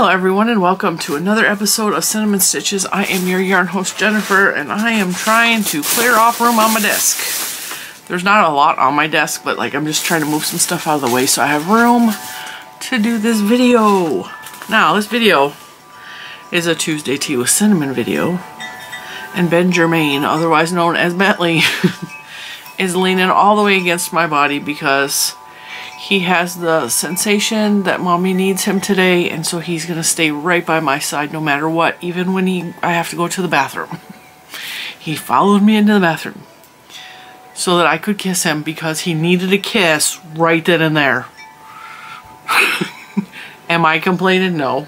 Hello everyone and welcome to another episode of Cinnamon Stitches. I am your yarn host Jennifer and I am trying to clear off room on my desk. There's not a lot on my desk, but like I'm just trying to move some stuff out of the way so I have room to do this video. Now this video is a Tuesday Tea with Cinnamon video, and Ben Germain, otherwise known as Bentley, is leaning all the way against my body because he has the sensation that mommy needs him today, and so he's gonna stay right by my side no matter what, even when I have to go to the bathroom. He followed me into the bathroom so that I could kiss him because he needed a kiss right then and there. Am I complaining? No.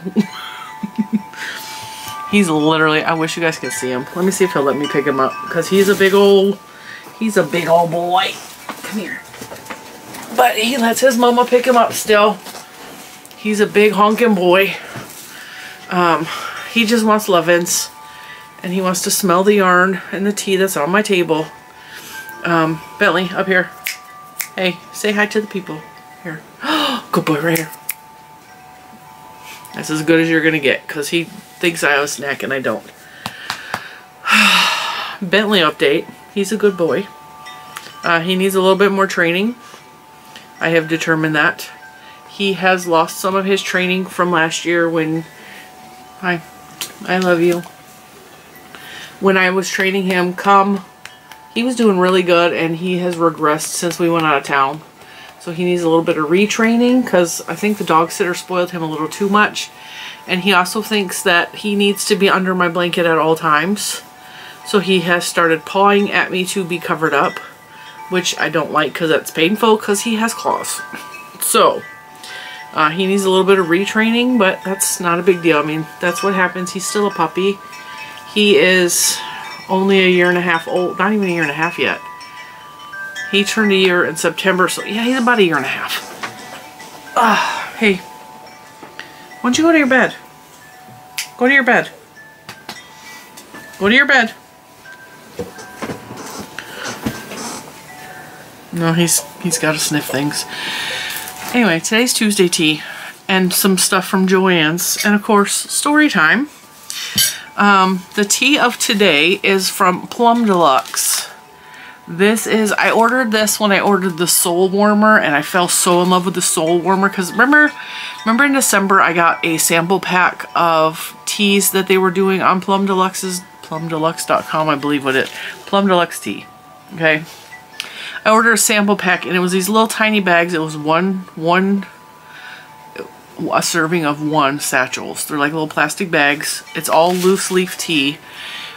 He's literally, I wish you guys could see him. Let me see if he'll let me pick him up because he's a big old boy. Come here. But he lets his mama pick him up still. He's a big honking boy. He just wants lovin's. And he wants to smell the yarn and the tea that's on my table. Bentley, up here. Hey, say hi to the people. Here. Good boy right here. That's as good as you're going to get because he thinks I have a snack and I don't. Bentley update. He's a good boy. He needs a little bit more training. I have determined that. He has lost some of his training from last year when... Hi. I love you. When I was training him, he was doing really good and he has regressed since we went out of town. So he needs a little bit of retraining because I think the dog sitter spoiled him a little too much. And he also thinks that he needs to be under my blanket at all times. So he has started pawing at me to be covered up, which I don't like because that's painful because he has claws. So, he needs a little bit of retraining, but that's not a big deal. I mean, that's what happens. He's still a puppy. He is only a year and a half old. Not even a year and a half yet. He turned a year in September, so yeah, he's about a year and a half. Hey. Why don't you go to your bed? Go to your bed. Go to your bed. No, he's got to sniff things. Anyway, today's Tuesday tea and some stuff from Joanns, and of course, story time. The tea of today is from Plum Deluxe. I ordered this when I ordered the Soul Warmer, and I fell so in love with the Soul Warmer because remember in December I got a sample pack of teas that they were doing on Plum Deluxe's, plumdeluxe.com, I believe what it, Plum Deluxe tea. Okay. I ordered a sample pack and it was these little tiny bags. It was a serving of 1 satchels. They're like little plastic bags. It's all loose leaf tea.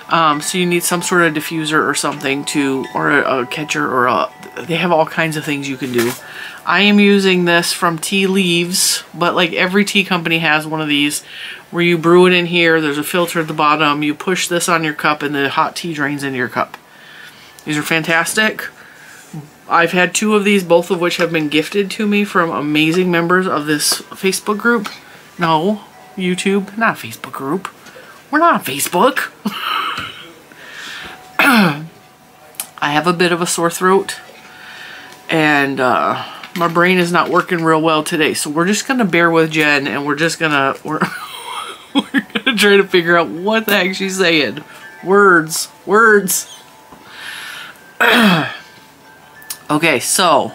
So you need some sort of diffuser or something or a catcher or they have all kinds of things you can do. I am using this from Tea Leaves, but like every tea company has one of these where you brew it in here. There's a filter at the bottom. You push this on your cup and the hot tea drains into your cup. These are fantastic. I've had 2 of these, both of which have been gifted to me from amazing members of this Facebook group. No, YouTube, not a Facebook group. We're not on Facebook. I have a bit of a sore throat and my brain is not working real well today, so we're just gonna bear with Jen and we're gonna try to figure out what the heck she's saying. Words. Okay, so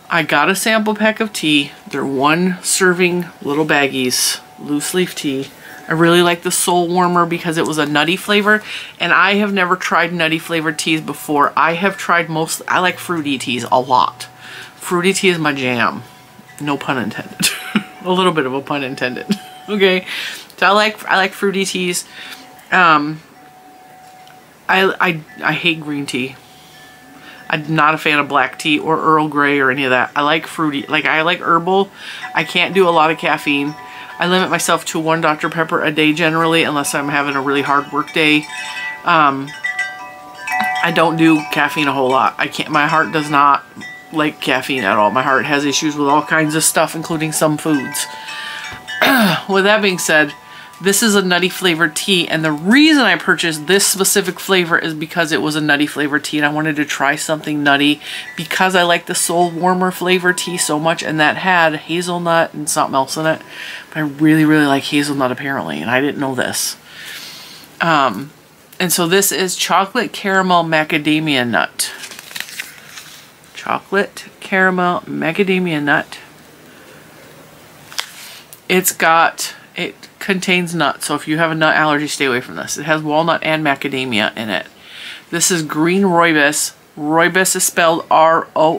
I got a sample pack of tea. They're 1 serving little baggies, loose leaf tea. I really like the Soul Warmer because it was a nutty flavor, and I have never tried nutty flavored teas before. I have tried I like fruity teas a lot. Fruity tea is my jam. No pun intended. A little bit of a pun intended. Okay, so I like fruity teas. I hate green tea. I'm not a fan of black tea or Earl Grey or any of that. I like fruity. Like, I like herbal. I can't do a lot of caffeine. I limit myself to 1 Dr. Pepper a day generally, unless I'm having a really hard work day. I don't do caffeine a whole lot. My heart does not like caffeine at all. My heart has issues with all kinds of stuff, including some foods. With that being said, This is a nutty flavored tea, and the reason I purchased this specific flavor is because it was a nutty flavored tea and I wanted to try something nutty because I like the Soul Warmer flavored tea so much, and that had hazelnut and something else in it. But I really, really like hazelnut apparently, and I didn't know this. And so this is chocolate caramel macadamia nut. Chocolate caramel macadamia nut. It contains nuts, so if you have a nut allergy, stay away from this. It has walnut and macadamia in it. This is green rooibos. Rooibos is spelled R-O-O-I-B-O-S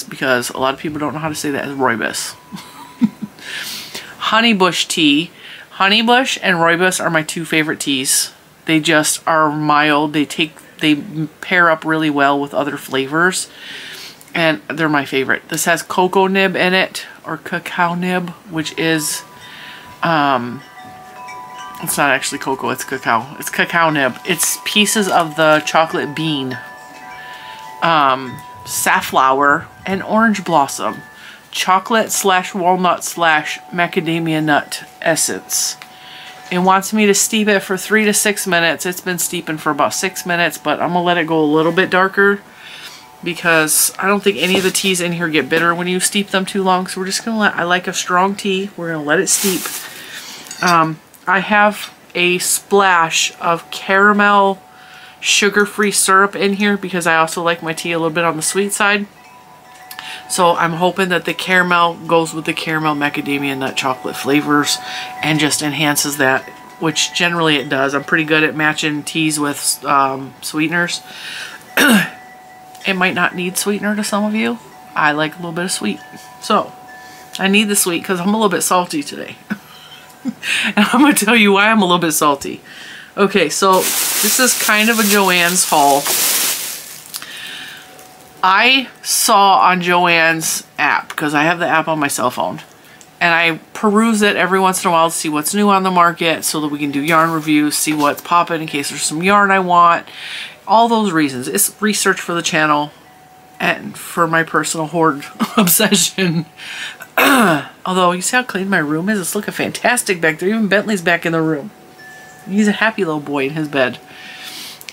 because a lot of people don't know how to say that as rooibos. Honeybush tea. Honeybush and rooibos are my two favorite teas. They just are mild. They pair up really well with other flavors, and they're my favorite. This has cocoa nib in it, or cacao nib, which is it's not actually cocoa, it's cacao. It's cacao nib. It's pieces of the chocolate bean, safflower, and orange blossom. Chocolate / walnut / macadamia nut essence. It wants me to steep it for 3 to 6 minutes. It's been steeping for about 6 minutes, but I'm gonna let it go a little bit darker because I don't think any of the teas in here get bitter when you steep them too long. So we're just gonna I like a strong tea. We're gonna let it steep. I have a splash of caramel sugar-free syrup in here because I also like my tea a little bit on the sweet side. So I'm hoping that the caramel goes with the caramel macadamia nut chocolate flavors and just enhances that, which generally it does. I'm pretty good at matching teas with sweeteners. It might not need sweetener to some of you. I like a little bit of sweet. So I need the sweet because I'm a little bit salty today. And I'm going to tell you why I'm a little bit salty. Okay, so this is kind of a Joann's haul. I saw on Joann's app, because I have the app on my cell phone, and I peruse it every once in a while to see what's new on the market so that we can do yarn reviews, see what's popping in case there's some yarn I want. All those reasons. It's research for the channel and for my personal hoard obsession. Although, you see how clean my room is? It's looking fantastic back there. Even Bentley's back in the room. He's a happy little boy in his bed.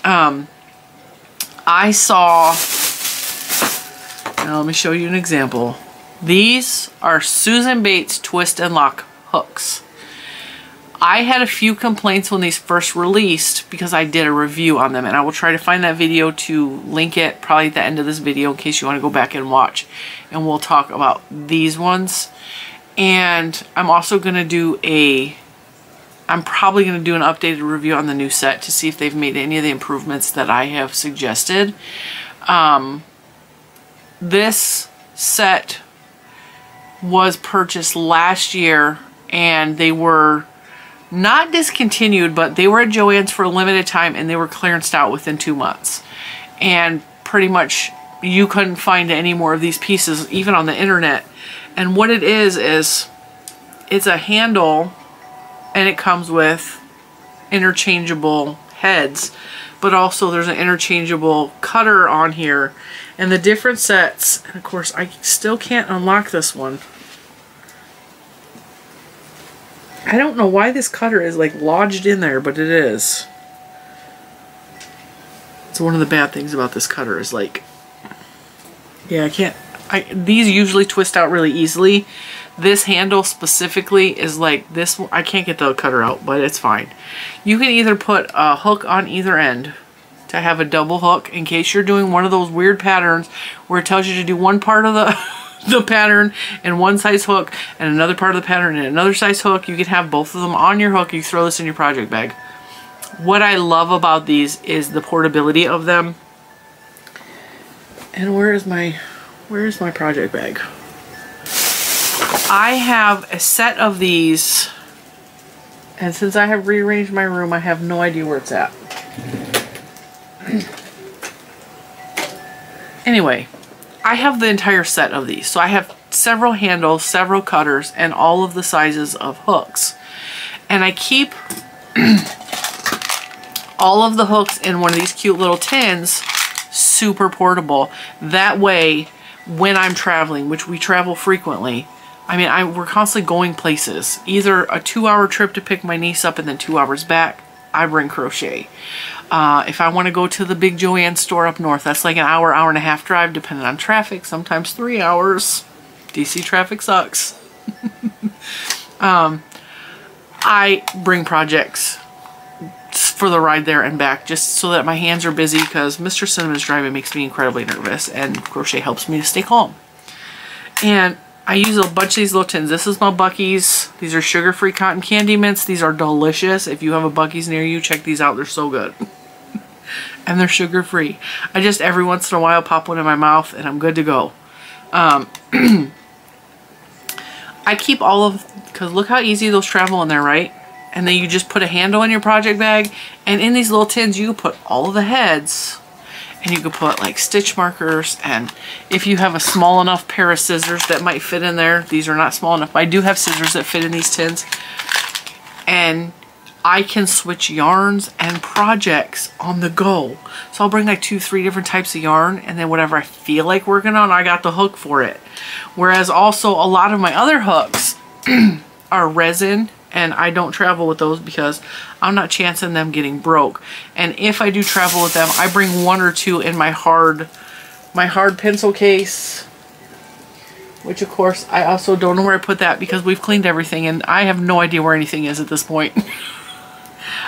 I saw... Now let me show you an example. These are Susan Bates twist and lock hooks. I had a few complaints when these first released because I did a review on them, and I will try to find that video to link it probably at the end of this video in case you want to go back and watch, and we'll talk about these ones. And I'm also going to do I'm probably going to do an updated review on the new set to see if they've made any of the improvements that I have suggested. This set was purchased last year, and they were not discontinued, but they were at Joann's for a limited time, and they were clearanced out within 2 months. And pretty much you couldn't find any more of these pieces, even on the internet. And what it is it's a handle, and it comes with interchangeable heads, but also there's an interchangeable cutter on here. And the different sets, and of course I still can't unlock this one. I don't know why this cutter is like lodged in there, but it is. It's one of the bad things about this cutter is like, yeah, these usually twist out really easily. This handle specifically is like this. I can't get the cutter out, but it's fine. You can either put a hook on either end to have a double hook in case you're doing one of those weird patterns where it tells you to do one part of the pattern and one size hook and another part of the pattern and another size hook. You can have both of them on your hook. You throw this in your project bag. What I love about these is the portability of them. And where is my project bag? I have a set of these, and since I have rearranged my room, I have no idea where it's at. Anyway, I have the entire set of these. So I have several handles, several cutters, and all of the sizes of hooks. And I keep all of the hooks in one of these cute little tins, super portable. That way, when I'm traveling, which we travel frequently, I mean, we're constantly going places. Either a 2-hour trip to pick my niece up and then 2 hours back, I bring crochet. If I want to go to the big Joanns store up north, that's like an hour, hour and a half drive, depending on traffic, sometimes 3 hours. DC traffic sucks. I bring projects for the ride there and back just so that my hands are busy, because Mr. Cinnamon's driving makes me incredibly nervous, and crochet helps me to stay calm. And I use a bunch of these little tins. This is my Buc-ee's. These are sugar-free cotton candy mints. These are delicious. If you have a Buc-ee's near you, check these out. They're so good. And they're sugar-free. I just every once in a while pop one in my mouth and I'm good to go. I keep all of, because look how easy those travel in there, right? And then you just put a handle in your project bag, and in these little tins you can put all of the heads, and you can put like stitch markers, and if you have a small enough pair of scissors that might fit in there. These are not small enough, but I do have scissors that fit in these tins. And I can switch yarns and projects on the go. So I'll bring like 2-3 different types of yarn, and then whatever I feel like working on, I got the hook for it. Whereas also a lot of my other hooks are resin, and I don't travel with those because I'm not chancing them getting broke. And if I do travel with them, I bring 1 or 2 in my hard pencil case, which of course I also don't know where I put that because we've cleaned everything and I have no idea where anything is at this point.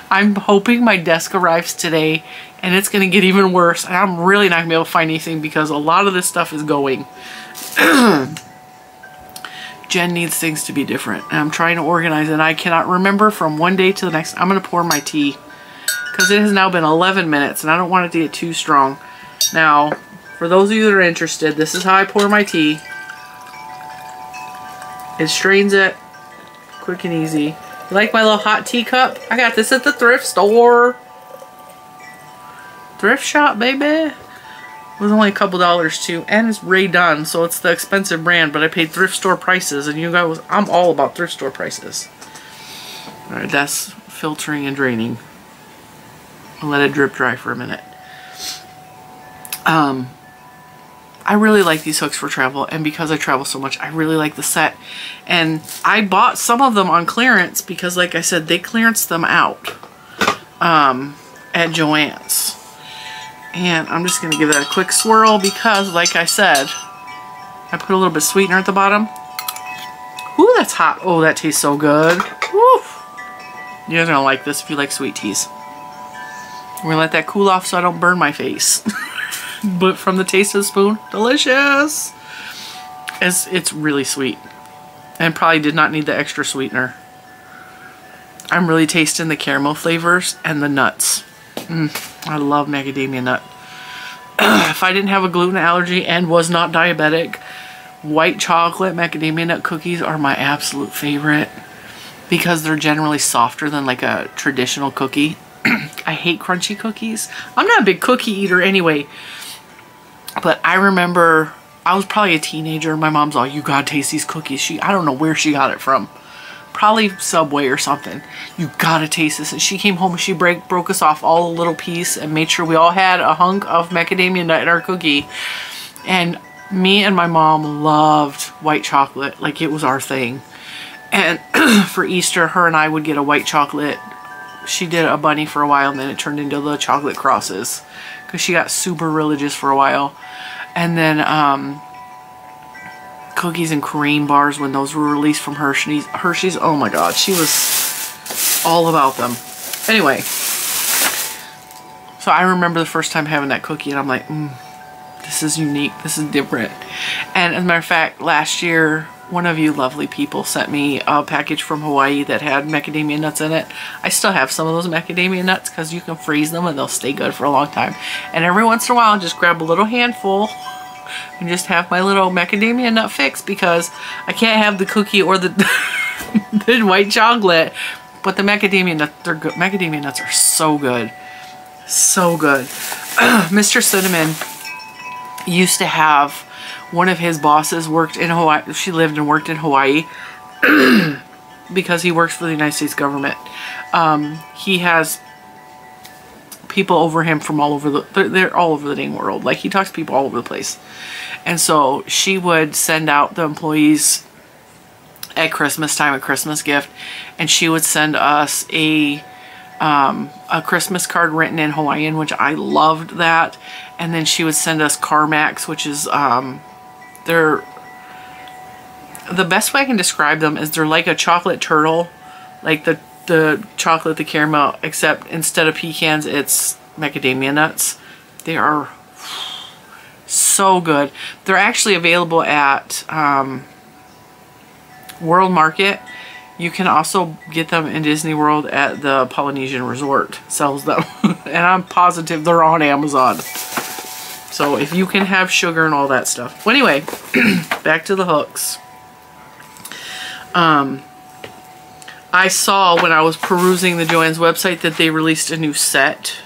I'm hoping my desk arrives today and it's going to get even worse, and I'm really not going to be able to find anything because a lot of this stuff is going. Jen needs things to be different, and I'm trying to organize, and I cannot remember from one day to the next. I'm going to pour my tea because it has now been 11 minutes and I don't want it to get too strong. Now, for those of you that are interested, this is how I pour my tea. It strains it quick and easy. You like my little hot tea cup? I got this at the thrift store. Thrift shop, baby. It was only a couple dollars too, and it's Ray Dunn, so it's the expensive brand, but I paid thrift store prices, and you guys, I'm all about thrift store prices. Alright, that's filtering and draining. I'll let it drip dry for a minute. I really like these hooks for travel, and because I travel so much, I really like the set. And I bought some of them on clearance because, like I said, they clearanced them out at Joanns. And I'm just going to give that a quick swirl because, like I said, I put a little bit of sweetener at the bottom. Ooh, that's hot. Oh, that tastes so good. Woo. You guys are going to like this if you like sweet teas. I'm going to let that cool off so I don't burn my face. But from the taste of the spoon, delicious. It's really sweet. And probably did not need the extra sweetener. I'm really tasting the caramel flavors and the nuts. I love macadamia nut. If I didn't have a gluten allergy and was not diabetic, white chocolate macadamia nut cookies are my absolute favorite because they're generally softer than like a traditional cookie. I hate crunchy cookies. I'm not a big cookie eater anyway, but I remember I was probably a teenager. My mom's all, you gotta taste these cookies. I don't know where she got it from. Probably Subway or something. You gotta taste this. And she came home and she broke us off all a little piece and made sure we all had a hunk of macadamia nut in our cookie. And me and my mom loved white chocolate. Like it was our thing. And for Easter, her and I would get a white chocolate. She did a bunny for a while, and then it turned into the chocolate crosses because she got super religious for a while. And then cookies and cream bars when those were released from Hershey's. Oh my god, she was all about them. Anyway, so I remember the first time having that cookie and I'm like, this is unique, this is different. And as a matter of fact, last year one of you lovely people sent me a package from Hawaii that had macadamia nuts in it. I still have some of those macadamia nuts because you can freeze them and they'll stay good for a long time. And every once in a while, I'll just grab a little handful and just have my little macadamia nut fix because I can't have the cookie or the, the white chocolate. But the macadamia nuts, they're good. Macadamia nuts are so good. So good. Mr. Cinnamon used to have one of his bosses worked in Hawaii. She lived and worked in Hawaii because he works for the United States government. He has people over him from all over they're all over the dang world. Like he talks to people all over the place. And so she would send out the employees at Christmas time, a Christmas gift, and she would send us a Christmas card written in Hawaiian, which I loved that. And then she would send us Carmax, which is they're, the best way I can describe them is they're like a chocolate turtle, like the chocolate, the caramel, except instead of pecans, it's macadamia nuts. They are so good. They're actually available at World Market. You can also get them in Disney World at the Polynesian Resort. Sells them. And I'm positive they're on Amazon. So if you can have sugar and all that stuff. Well, anyway, back to the hooks. I saw when I was perusing the Joanns website that they released a new set.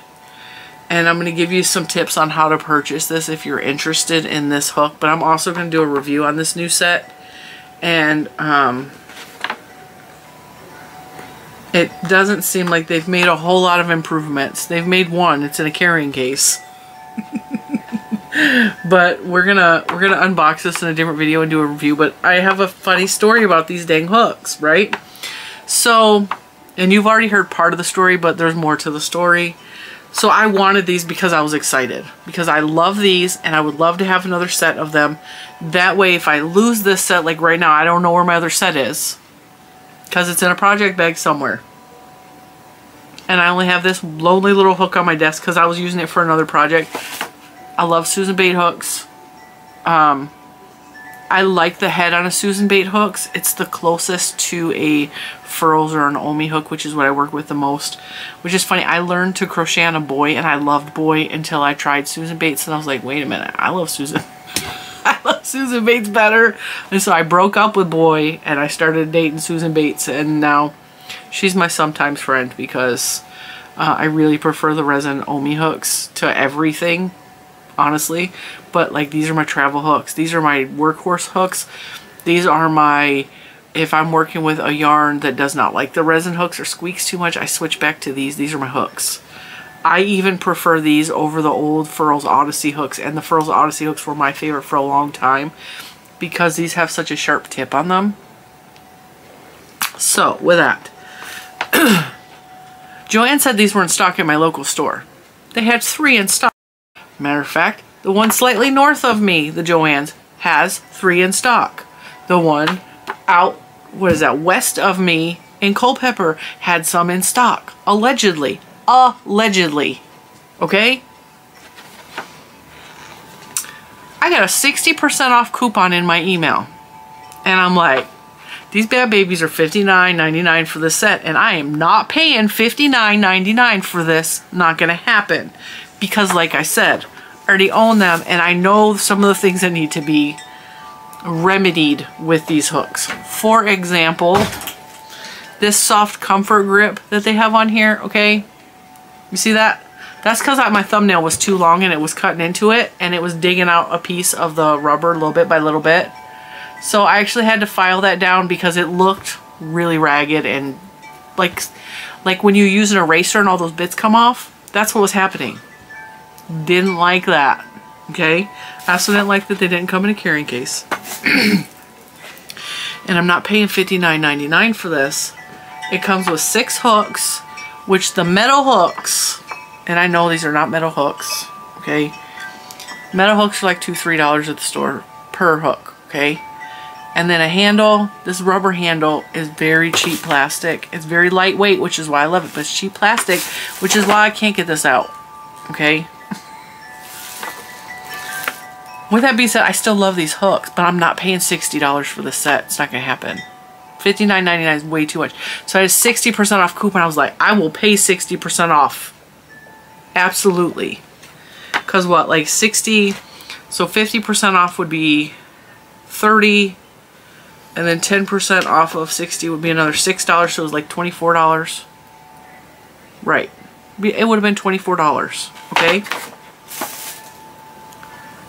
And I'm going to give you some tips on how to purchase this if you're interested in this hook. But I'm also going to do a review on this new set. And it doesn't seem like they've made a whole lot of improvements. They've made one. It's in a carrying case. But we're gonna unbox this in a different video and do a review. But I have a funny story about these dang hooks, right? So, and you've already heard part of the story, but there's more to the story. So I wanted these because I was excited. Because I love these and I would love to have another set of them. That way if I lose this set, like right now, I don't know where my other set is. Because it's in a project bag somewhere. And I only have this lonely little hook on my desk because I was using it for another project. I love Susan bait hooks. I like the head on a Susan bait hooks. It's the closest to a furls or an Omi hook, which is what I work with the most. Which is funny. I learned to crochet on a boy and I loved boy until I tried Susan baits and I was like, wait a minute, I love Susan. I love Susan baits better. And so I broke up with boy and I started dating Susan baits, and now she's my sometimes friend because I really prefer the resin Omi hooks to everything. Honestly, but like these are my travel hooks. These are my workhorse hooks. These are my, if I'm working with a yarn that does not like the resin hooks or squeaks too much, I switch back to these. These are my hooks. I even prefer these over the old Furls Odyssey hooks, and the Furls Odyssey hooks were my favorite for a long time because these have such a sharp tip on them. So with that, Joanne said these were in stock at my local store. They had 3 in stock. Matter of fact, the one slightly north of me, the Joanns, has 3 in stock. The one out, what is that, west of me in Culpeper had some in stock. Allegedly. Allegedly. Okay? I got a 60% off coupon in my email. And I'm like, these bad babies are $59.99 for this set, and I am not paying $59.99 for this. Not gonna happen. Because like I said, I already own them and I know some of the things that need to be remedied with these hooks. For example, this soft comfort grip that they have on here, okay? You see that? That's because my thumbnail was too long and it was cutting into it and it was digging out a piece of the rubber little bit by little bit. So I actually had to file that down because it looked really ragged and like when you use an eraser and all those bits come off, that's what was happening. Didn't like that. Okay? I also didn't like that they didn't come in a carrying case. And I'm not paying $59.99 for this. It comes with 6 hooks, which the metal hooks, and I know these are not metal hooks, okay? Metal hooks are like $2, $3 at the store per hook, okay? And then a handle, this rubber handle is very cheap plastic. It's very lightweight, which is why I love it, but it's cheap plastic, which is why I can't get this out, okay? With that being said, I still love these hooks, but I'm not paying $60 for this set. It's not going to happen. $59.99 is way too much. So I had a 60% off coupon. I was like, I will pay 60% off. Absolutely. Because what, like 60, so 50% off would be 30, and then 10% off of 60 would be another $6, so it was like $24. Right. It would have been $24, okay?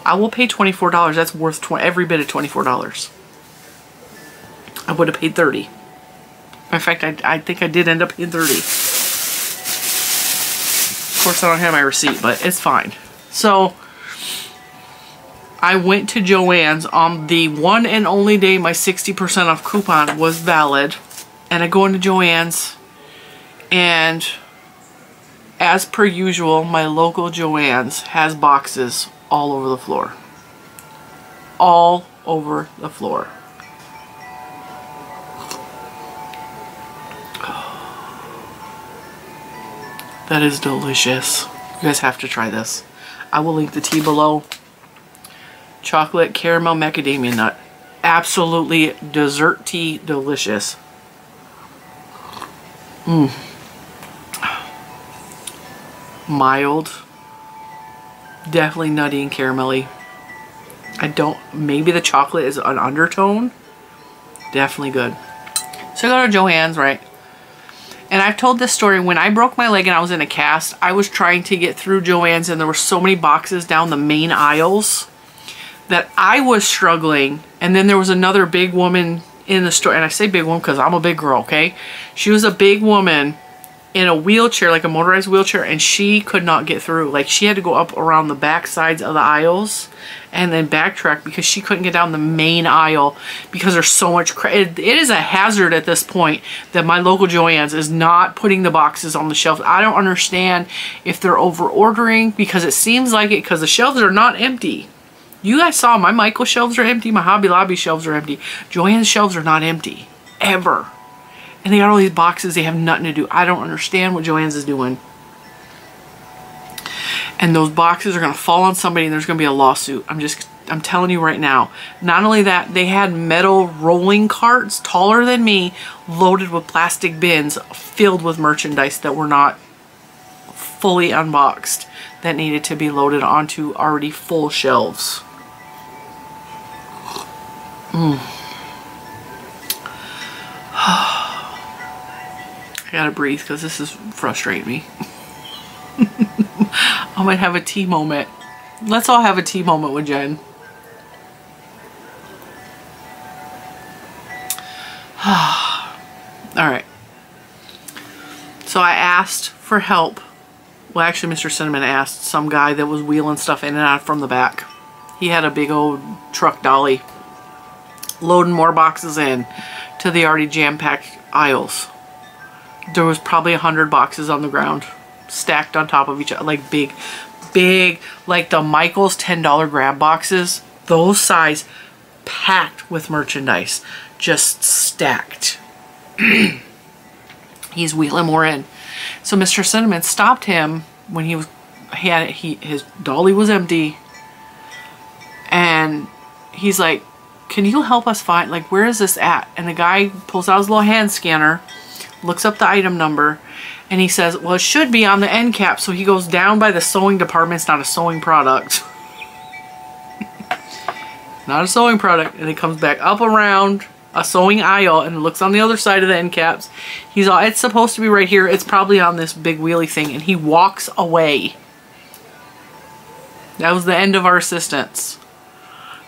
I will pay $24. That's worth every bit of $24. I would have paid $30. In fact, I think I did end up paying $30. Of course, I don't have my receipt, but it's fine. So, I went to Joann's on the one and only day my 60% off coupon was valid. And I go into Joann's, and as per usual, my local Joann's has boxes all over the floor. All over the floor. That is delicious. You guys have to try this. I will link the tea below. Chocolate caramel macadamia nut. Absolutely dessert tea delicious. Mild. Definitely nutty and caramelly. Maybe the chocolate is an undertone. Definitely good. So I go to Joann's, right? And I've told this story. When I broke my leg and I was in a cast, I was trying to get through Joann's, and there were so many boxes down the main aisles that I was struggling. And then there was another big woman in the store, and I say big woman because I'm a big girl, okay? She was a big woman in a wheelchair, like a motorized wheelchair, and she could not get through. Like, she had to go up around the back sides of the aisles and then backtrack because she couldn't get down the main aisle because there's so much it is a hazard at this point that my local Joann's is not putting the boxes on the shelf. I don't understand if they're over ordering, because it seems like it, because the shelves are not empty. You guys saw my Michael shelves are empty, my Hobby Lobby shelves are empty. Joann's shelves are not empty, ever. And they got all these boxes, they have nothing to do. I don't understand what Joann's is doing. And those boxes are going to fall on somebody, and there's going to be a lawsuit. I'm telling you right now. Not only that, they had metal rolling carts taller than me, loaded with plastic bins filled with merchandise that were not fully unboxed, that needed to be loaded onto already full shelves. I gotta breathe because this is frustrating me. I might have a tea moment. Let's all have a tea moment with Jen. Alright. So I asked for help. Well, actually, Mr. Cinnamon asked some guy that was wheeling stuff in and out from the back. He had a big old truck dolly loading more boxes in to the already jam-packed aisles. There was probably 100 boxes on the ground, stacked on top of each other, like big, like the Michaels $10 grab boxes, those size, packed with merchandise, just stacked. He's wheeling more in. So Mr. Cinnamon stopped him when his dolly was empty, and he's like, can you help us find, like, where is this at? And the guy pulls out his little hand scanner, looks up the item number, and he says, well, it should be on the end cap. So he goes down by the sewing department. It's not a sewing product. Not a sewing product. And he comes back up around a sewing aisle and looks on the other side of the end caps. He's all, it's supposed to be right here. It's probably on this big wheelie thing. And he walks away. That was the end of our assistance.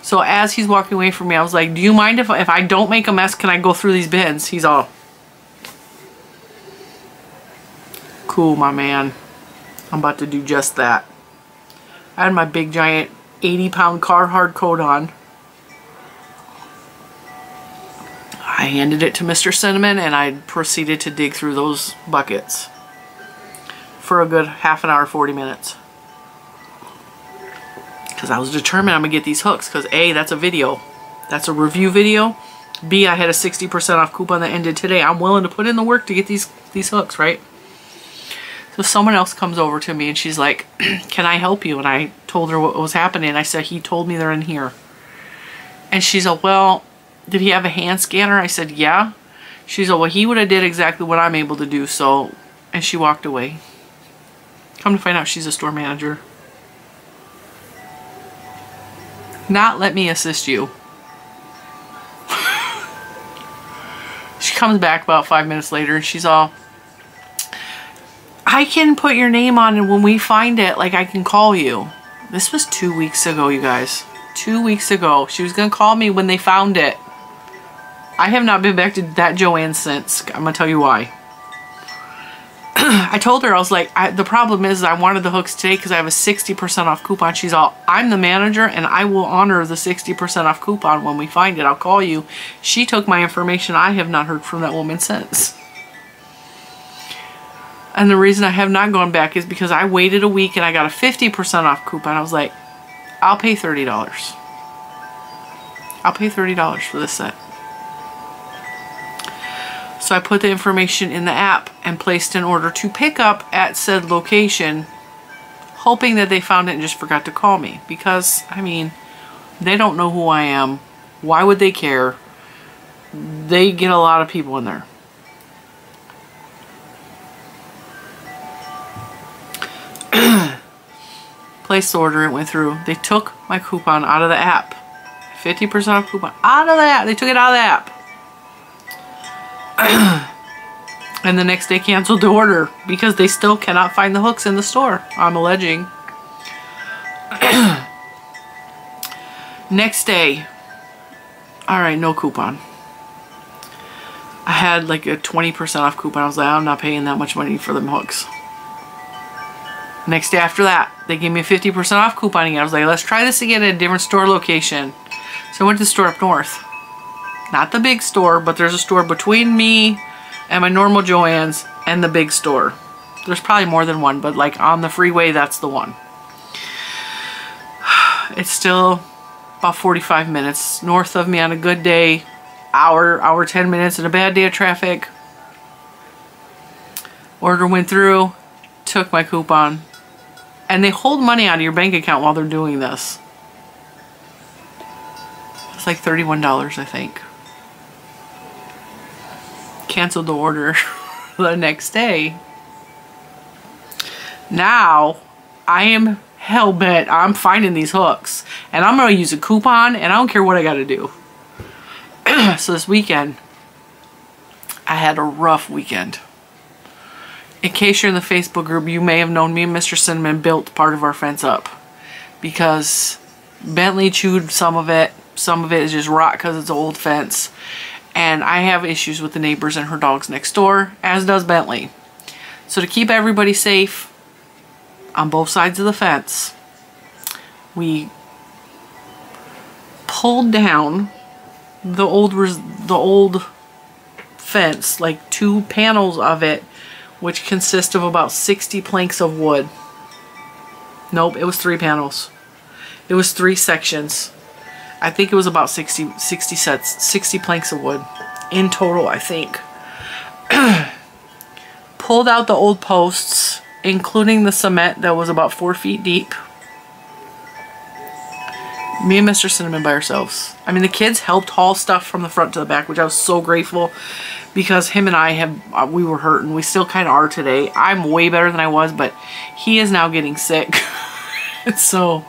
So as he's walking away from me, I was like, do you mind if I don't make a mess, can I go through these bins? He's all, cool, my man. I'm about to do just that. I had my big giant 80-pound Carhartt coat on. I handed it to Mr. Cinnamon, and I proceeded to dig through those buckets for a good half an hour, 40 minutes. Because I was determined I'm going to get these hooks, because A, that's a video. That's a review video. B, I had a 60% off coupon that ended today. I'm willing to put in the work to get these hooks, right? So someone else comes over to me and she's like, can I help you? And I told her what was happening. I said, he told me they're in here. And she's like, well, did he have a hand scanner? I said, yeah. She's like, well, he would have did exactly what I'm able to do. So, and she walked away. Come to find out, she's a store manager. Not let me assist you. She comes back about 5 minutes later and she's all, I can put your name on, and when we find it, like, I can call you. This was 2 weeks ago, you guys. 2 weeks ago. She was going to call me when they found it. I have not been back to that Joann since. I'm going to tell you why. I told her, I was like, the problem is I wanted the hooks today because I have a 60% off coupon. She's all, I'm the manager and I will honor the 60% off coupon when we find it. I'll call you. She took my information. I have not heard from that woman since. And the reason I have not gone back is because I waited a week and I got a 50% off coupon. I was like, I'll pay $30. I'll pay $30 for this set. So I put the information in the app and placed an order to pick up at said location, hoping that they found it and just forgot to call me. Because, I mean, they don't know who I am. Why would they care? They get a lot of people in there. Placed the order, it went through. They took my coupon out of the app. 50% off coupon out of the app. They took it out of the app. And the next day canceled the order because they still cannot find the hooks in the store, I'm alleging. Next day, alright, no coupon. I had like a 20% off coupon. I was like, I'm not paying that much money for them hooks. Next day after that, they gave me a 50% off coupon again. I was like, let's try this again at a different store location. So I went to the store up north. Not the big store, but there's a store between me and my normal Joanns and the big store. There's probably more than one, but like on the freeway, that's the one. It's still about 45 minutes north of me on a good day. Hour 10 minutes in a bad day of traffic. Order went through, took my coupon, and they hold money out of your bank account while they're doing this. It's like $31, I think. Canceled the order the next day. Now I am hell-bent. I'm finding these hooks and I'm gonna use a coupon and I don't care what I gotta do. So this weekend I had a rough weekend. In case you're in the Facebook group, you may have known me and Mr. Cinnamon built part of our fence up because Bentley chewed some of it. Some of it is just rot because it's an old fence. And I have issues with the neighbors and her dogs next door, as does Bentley. So to keep everybody safe on both sides of the fence, we pulled down the old fence, like 2 panels of it, which consist of about 60 planks of wood. Nope, it was 3 panels. It was 3 sections. I think it was about 60 planks of wood in total, I think. Pulled out the old posts, including the cement that was about 4 feet deep. Me and Mr. Cinnamon by ourselves. I mean, the kids helped haul stuff from the front to the back, which I was so grateful because him and I we were hurting. We still kind of are today. I'm way better than I was, but he is now getting sick. So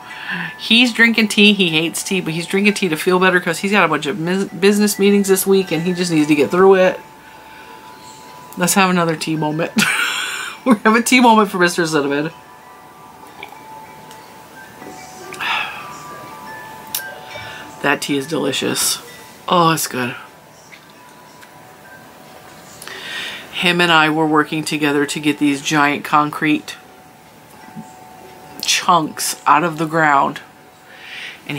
he's drinking tea. He hates tea, but he's drinking tea to feel better because he's got a bunch of business meetings this week and he just needs to get through it. Let's have another tea moment. We have a tea moment for Mr. Cinnamon. That tea is delicious. Oh, it's good. Him and I were working together to get these giant concrete chunks out of the ground. And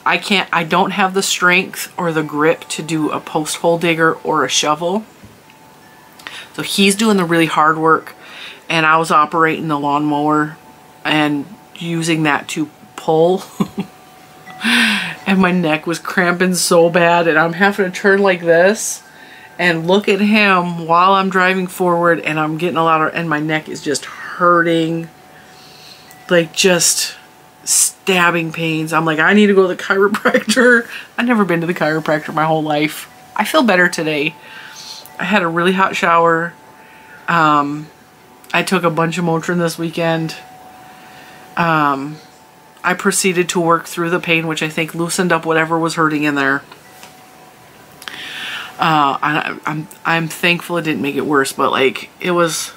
I don't have the strength or the grip to do a post hole digger or a shovel. So he's doing the really hard work and I was operating the lawnmower and using that to pull. And my neck was cramping so bad and I'm having to turn like this and look at him while I'm driving forward and I'm getting a lot of, and my neck is just hurting. Like just stabbing pains. I'm like, I need to go to the chiropractor. I've never been to the chiropractor my whole life. I feel better today. I had a really hot shower. I took a bunch of Motrin this weekend. I proceeded to work through the pain, which I think loosened up whatever was hurting in there. I'm thankful it didn't make it worse, but like it was.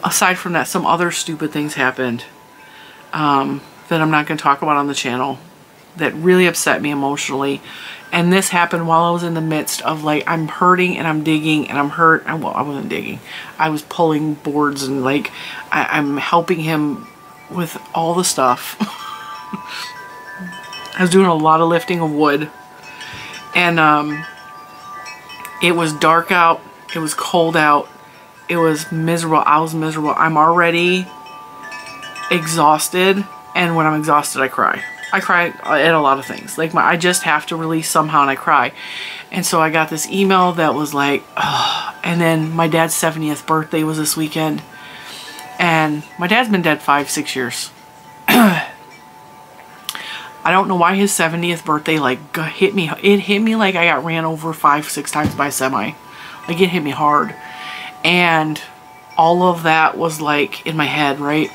Aside from that, some other stupid things happened that I'm not going to talk about on the channel. that really upset me emotionally. And this happened while I was in the midst of like, I'm hurting and I'm digging and I'm hurt. Well, I wasn't digging. I was pulling boards and like, I'm helping him with all the stuff. I was doing a lot of lifting of wood. And it was dark out. It was cold out. It was miserable. I was miserable. I'm already exhausted. And when I'm exhausted, I cry. I cry at a lot of things. Like I just have to release somehow and I cry. And so I got this email that was like, ugh. And then my dad's 70th birthday was this weekend. And my dad's been dead 5-6 years. I don't know why his 70th birthday like hit me. It hit me like I got ran over 5-6 times by a semi. Like it hit me hard. And all of that was like in my head, right?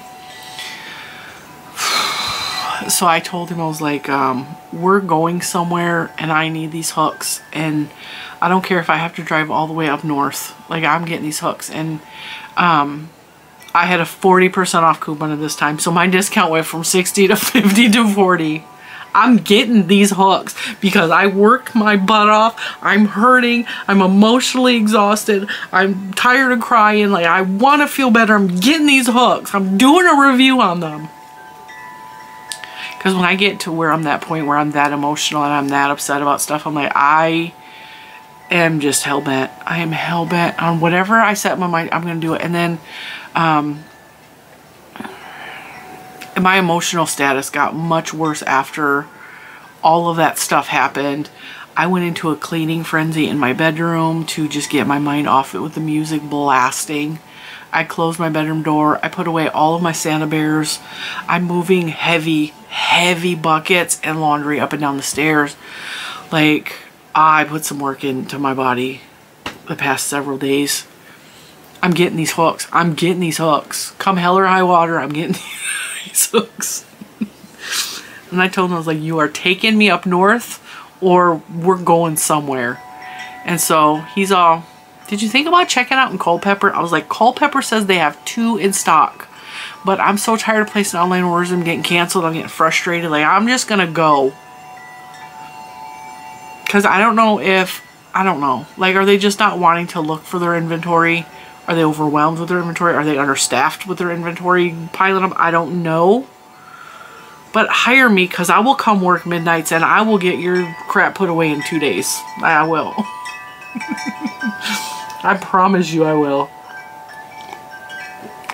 So I told him, I was like, we're going somewhere and I need these hooks. And I don't care if I have to drive all the way up north. Like I'm getting these hooks. And I had a 40% off coupon at this time. So my discount went from 60 to 50 to 40. I'm getting these hooks because I worked my butt off. I'm hurting. I'm emotionally exhausted. I'm tired of crying. Like I want to feel better. I'm getting these hooks. I'm doing a review on them. Because when I get to where I'm that point where I'm that emotional and I'm that upset about stuff, I'm like, I am just hell-bent. I am hell-bent on whatever I set in my mind, I'm going to do it. And then my emotional status got much worse after all of that stuff happened. I went into a cleaning frenzy in my bedroom to just get my mind off it with the music blasting. I closed my bedroom door. I put away all of my Santa bears. I'm moving heavy buckets and laundry up and down the stairs. Like, I put some work into my body the past several days. I'm getting these hooks. I'm getting these hooks. Come hell or high water, I'm getting these hooks. And I told him, I was like, you are taking me up north or we're going somewhere. And so he's all, did you think about checking out in Culpeper? I was like, Culpeper says they have 2 in stock. But I'm so tired of placing online orders and getting canceled. I'm getting frustrated. Like, I'm just going to go. Because I don't know. Like, are they just not wanting to look for their inventory? Are they overwhelmed with their inventory? Are they understaffed with their inventory piling up? I don't know. But hire me because I will come work midnights and I will get your crap put away in 2 days. I will. I promise you I will.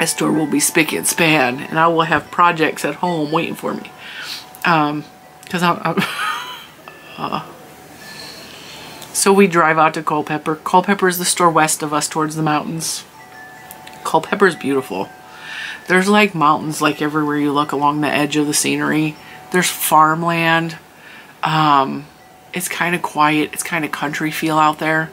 My store will be spick and span and I will have projects at home waiting for me. Because so we drive out to Culpeper. Culpeper is the store west of us towards the mountains. Culpeper is beautiful. There's like mountains like everywhere you look along the edge of the scenery. There's farmland. It's kind of quiet. It's kind of country feel out there.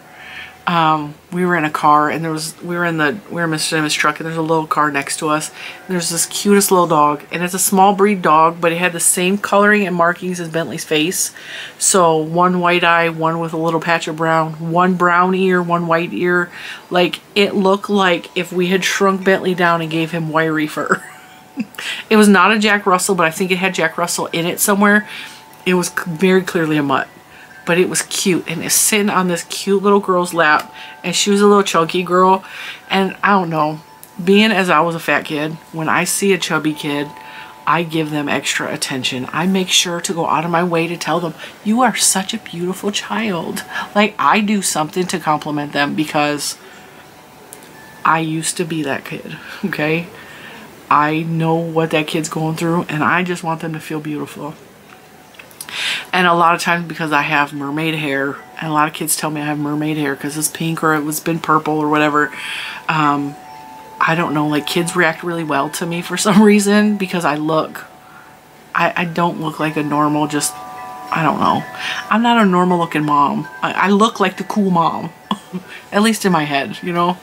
We were in a car and we were in Mr. Simmons' truck and there's a little car next to us. And there's this cutest little dog and it's a small breed dog, but it had the same coloring and markings as Bentley's face. So one white eye, one with a little patch of brown, one brown ear, one white ear. Like it looked like if we had shrunk Bentley down and gave him wiry fur. It was not a Jack Russell, but I think it had Jack Russell in it somewhere. It was very clearly a mutt. But it was cute and it's sitting on this cute little girl's lap and she was a little chunky girl. And I don't know, being as I was a fat kid, when I see a chubby kid, I give them extra attention. I make sure to go out of my way to tell them, you are such a beautiful child. Like I do something to compliment them because I used to be that kid, okay? I know what that kid's going through and I just want them to feel beautiful. And a lot of times because I have mermaid hair, and a lot of kids tell me I have mermaid hair because it's pink or it's been purple or whatever. I don't know, like kids react really well to me for some reason because I don't look like a normal, just, I don't know. I'm not a normal looking mom. I look like the cool mom, at least in my head, you know?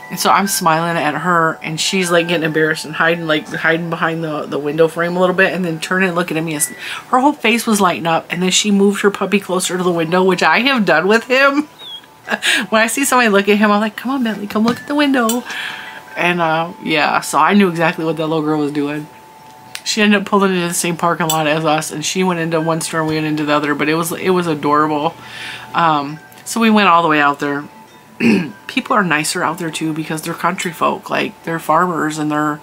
And so I'm smiling at her and she's like getting embarrassed and hiding behind the window frame a little bit and then turning and looking at me. Her whole face was lighting up and then she moved her puppy closer to the window, which I have done with him. When I see somebody look at him, I'm like, come on, Bentley, come look at the window. And yeah, so I knew exactly what that little girl was doing. She ended up pulling into the same parking lot as us, and she went into one store and we went into the other, but it was adorable. So we went all the way out there. People are nicer out there too because they're country folk. Like, they're farmers and they're,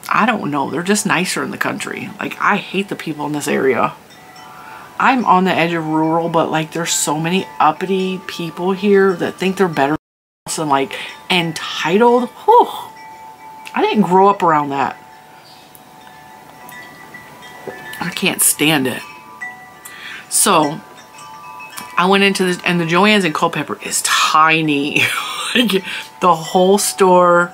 I don't know, they're just nicer in the country. Like, I hate the people in this area. I'm on the edge of rural, but like, there's so many uppity people here that think they're better than us and like entitled. Whew. I didn't grow up around that. I can't stand it. So I went into this, and the Joanns in Culpeper is tiny. Like, the whole store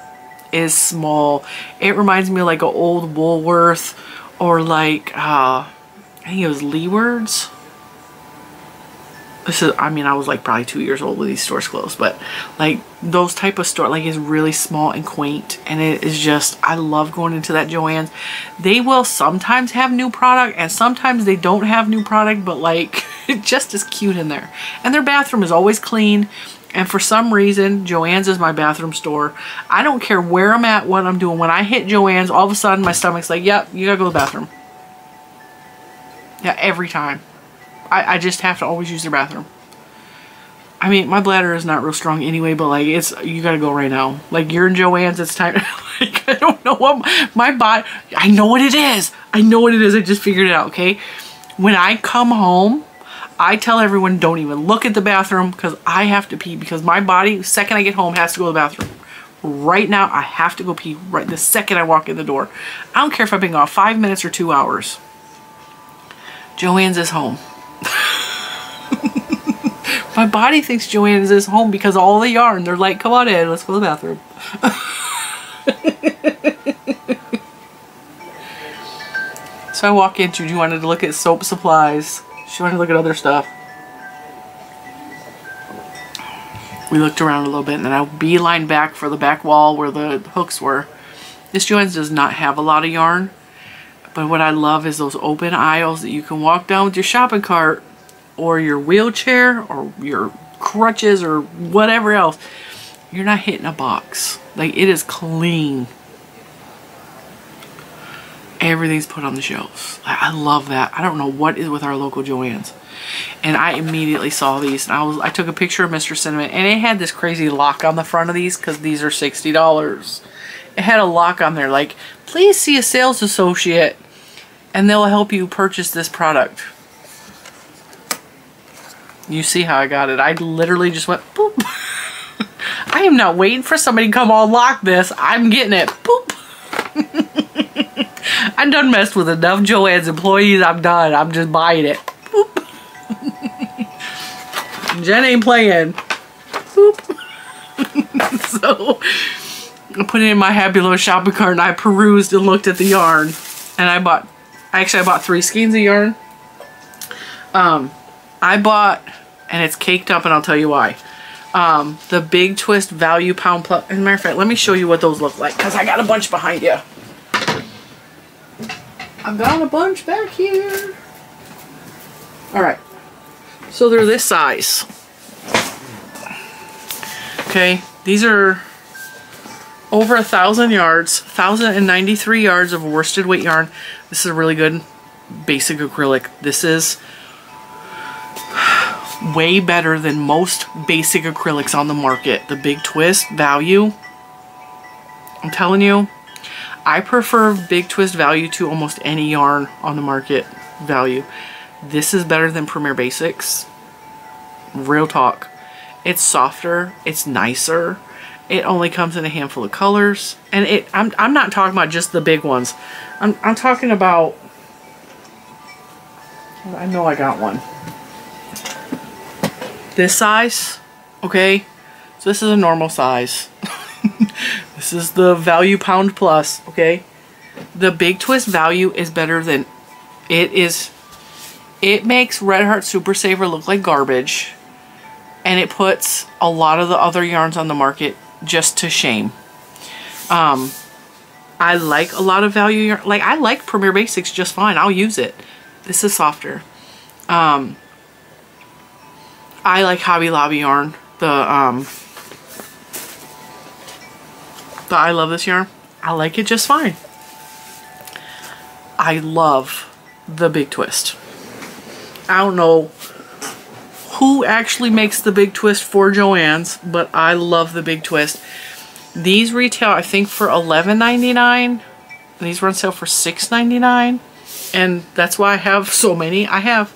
is small. It reminds me of like an old Woolworth, or like I think it was Leeward's. This is, I mean, I was like probably 2 years old when these stores closed, but like those type of store, like, is really small and quaint, and it is just, I love going into that Joann's. They will sometimes have new product and sometimes they don't have new product, but like, it just is cute in there. And their bathroom is always clean. And for some reason, Joann's is my bathroom store. I don't care where I'm at, what I'm doing. When I hit Joann's, all of a sudden my stomach's like, yep, you gotta go to the bathroom. Yeah, every time. I just have to always use their bathroom. I mean, my bladder is not real strong anyway, but like, it's, you gotta go right now. Like, you're in Joann's, it's time. Like, I don't know what my body, I know what it is. I know what it is. I just figured it out, okay? When I come home, I tell everyone, don't even look at the bathroom because I have to pee, because my body, the second I get home, has to go to the bathroom. Right now, I have to go pee right the second I walk in the door. I don't care if I've been gone 5 minutes or 2 hours. Joann's is home. My body thinks Joann's is home because of all the yarn. They're like, come on in, let's go to the bathroom. So I walk in, Juju wanted to look at soap supplies. She wanted to look at other stuff. We looked around a little bit, and then I beelined back for the back wall where the hooks were. This Joann's does not have a lot of yarn, but what I love is those open aisles that you can walk down with your shopping cart or your wheelchair or your crutches or whatever else. You're not hitting a box. Like, it is clean. Everything's put on the shelves. I love that. I don't know what is with our local Joann's. And I immediately saw these, and I took a picture of Mr. Cinnamon, and it had this crazy lock on the front of these because these are $60. It had a lock on there like, please see a sales associate and they'll help you purchase this product. You see how I got it. I literally just went boop. I am not waiting for somebody to come unlock this. I'm getting it. Boop. I'm done messed with enough Joann's employees. I'm done. I'm just buying it. Boop. Jen ain't playing. Boop. So I put it in my Happy Little shopping cart, and I perused and looked at the yarn. And I bought 3 skeins of yarn. I bought, and it's caked up, and I'll tell you why. The Big Twist Value Pound Plus. As a matter of fact, let me show you what those look like, because I got a bunch behind you. I've got a bunch back here. Alright. So they're this size. Okay. These are over 1,000 yards. 1,093 yards of worsted weight yarn. This is a really good basic acrylic. This is way better than most basic acrylics on the market. The Big Twist Value. I'm telling you, I prefer Big Twist Value to almost any yarn on the market. Value. This is better than Premier Basics. Real talk. It's softer. It's nicer. It only comes in a handful of colors. And I'm not talking about just the big ones. I'm talking about, I know I got one. This size, okay? So this is a normal size. This is the Value Pound Plus, okay? The Big Twist Value is better than, it makes Red Heart Super Saver look like garbage. And it puts a lot of the other yarns on the market just to shame. I like a lot of value yarn. Like, I like Premier Basics just fine. I'll use it. This is softer. I like Hobby Lobby yarn. I love this yarn. I like it just fine. I love the big twist. I don't know who actually makes the big twist for Joann's, but I love the big twist. These retail, I think, for $11.99. These were on sale for $6.99. And that's why I have so many. I have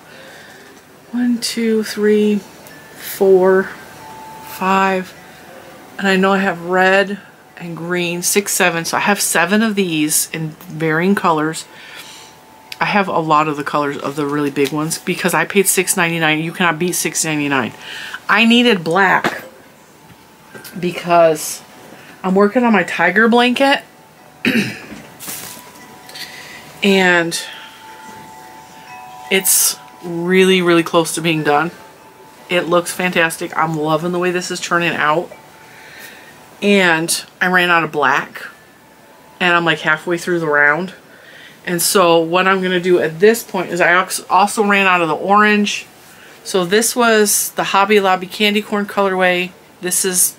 1, 2, 3, 4, 5. And I know I have red and green, 6, 7. So I have 7 of these in varying colors. I have a lot of the colors of the really big ones because I paid $6.99. You cannot beat $6.99. I needed black because I'm working on my tiger blanket. And it's really, really close to being done. It looks fantastic. I'm loving the way this is turning out. And I ran out of black. And I'm like halfway through the round. And so what I'm going to do at this point is I also ran out of the orange. So this was the Hobby Lobby Candy Corn colorway. This is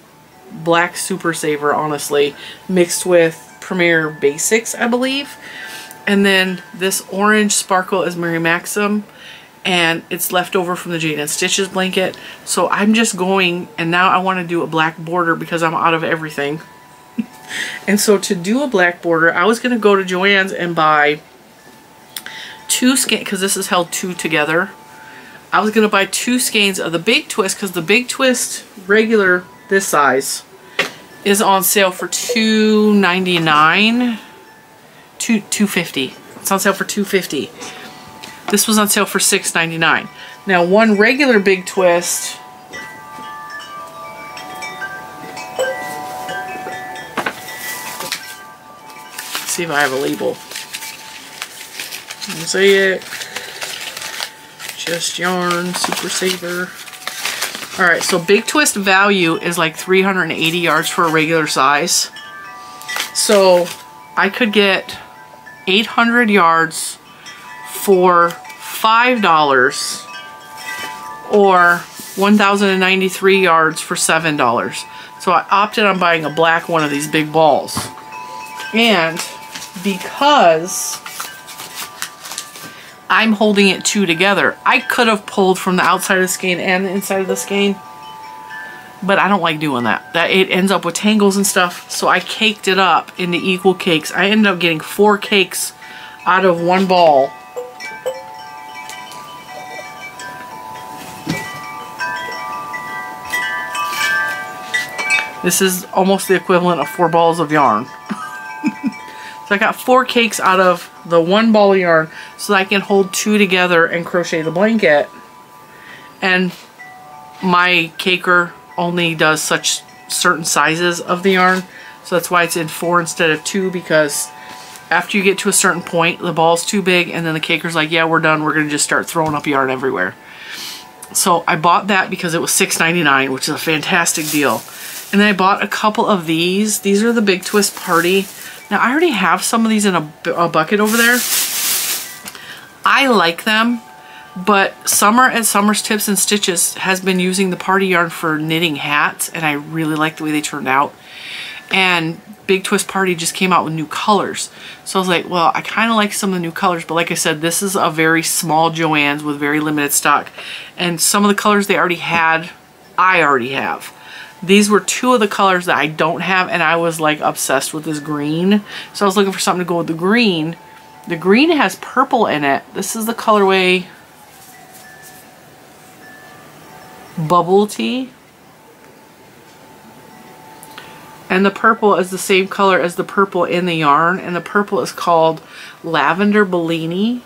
Black Super Saver, honestly, mixed with Premier Basics, I believe. And then this orange sparkle is Mary Maxim, and it's left over from the Lilo N Stitches blanket. So I'm just going, and now I want to do a black border because I'm out of everything. And so to do a black border, I was going to go to Joann's and buy 2 skeins, because this is held 2 together. I was going to buy 2 skeins of the big twist, because the big twist regular, this size, is on sale for $2.99. $2.50. It's on sale for $2.50. This was on sale for $6.99. Now, one regular big twist, let's see if I have a label. Let's see it. Just yarn, Super Saver. Alright, so big twist value is like 380 yards for a regular size. So I could get 800 yards for $5 or 1,093 yards for $7. So I opted on buying a black one of these big balls. And because I'm holding it 2 together, I could have pulled from the outside of the skein and the inside of the skein, but I don't like doing that. It ends up with tangles and stuff, so I caked it up into equal cakes. I ended up getting 4 cakes out of one ball. This is almost the equivalent of 4 balls of yarn. So I got 4 cakes out of the one ball of yarn so that I can hold 2 together and crochet the blanket. And my caker only does such certain sizes of the yarn, so that's why it's in 4 instead of 2, because after you get to a certain point, the ball's too big, and then the caker's like, yeah, we're done, we're gonna just start throwing up yarn everywhere. So I bought that because it was $6.99, which is a fantastic deal. And then I bought a couple of these. These are the Big Twist Party. Now I already have some of these in a bucket over there. I like them. But Summer at Summer's Tips and Stitches has been using the party yarn for knitting hats, and I really like the way they turned out. And Big Twist Party just came out with new colors. So I was like, well, I kind of like some of the new colors, but like I said, this is a very small Joann's with very limited stock. And some of the colors they already had, I already have. These were 2 of the colors that I don't have, and I was like obsessed with this green. So I was looking for something to go with the green. The green has purple in it. This is the colorway Bubble Tea. And the purple is the same color as the purple in the yarn, and the purple is called Lavender Bellini.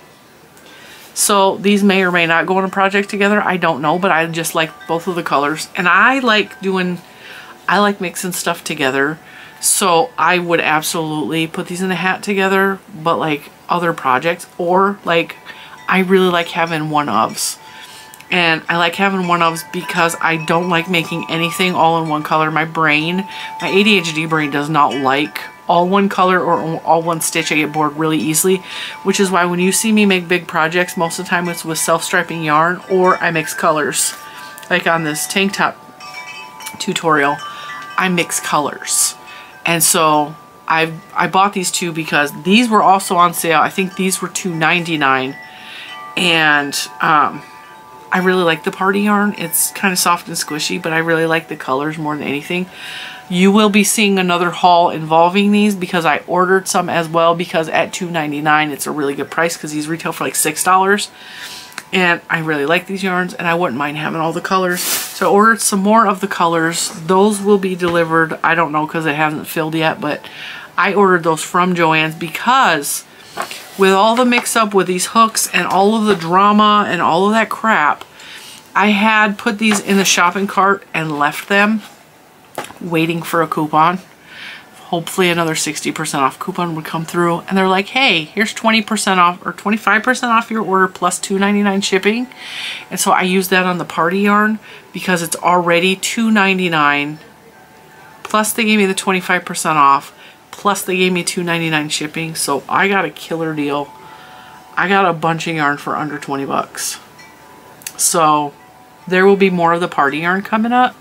So these may or may not go on a project together, I don't know, but I just like both of the colors. And I like mixing stuff together. So I would absolutely put these in a hat together, but like other projects, or like I really like having one-ofs. And I like having one-ofs because I don't like making anything all in one color. My ADHD brain does not like all one color or all one stitch. I get bored really easily, which is why when you see me make big projects, most of the time it's with self-striping yarn or I mix colors. Like on this tank top tutorial, I mix colors. And so I bought these two because these were also on sale. I think these were $2.99, and I really like the party yarn. It's kind of soft and squishy, but I really like the colors more than anything. You will be seeing another haul involving these because I ordered some as well, because at $2.99 it's a really good price because these retail for like $6. And I really like these yarns and I wouldn't mind having all the colors. So I ordered some more of the colors. Those will be delivered, I don't know because it hasn't filled yet, but I ordered those from Joann's because with all the mix up with these hooks and all of the drama and all of that crap, I had put these in the shopping cart and left them waiting for a coupon. Hopefully another 60% off coupon would come through, and they're like, hey, here's 20% off or 25% off your order plus $2.99 shipping. And so I used that on the party yarn because it's already $2.99, plus they gave me the 25% off, plus they gave me $2.99 shipping. So I got a killer deal. I got a bunch of yarn for under 20 bucks. So there will be more of the party yarn coming up.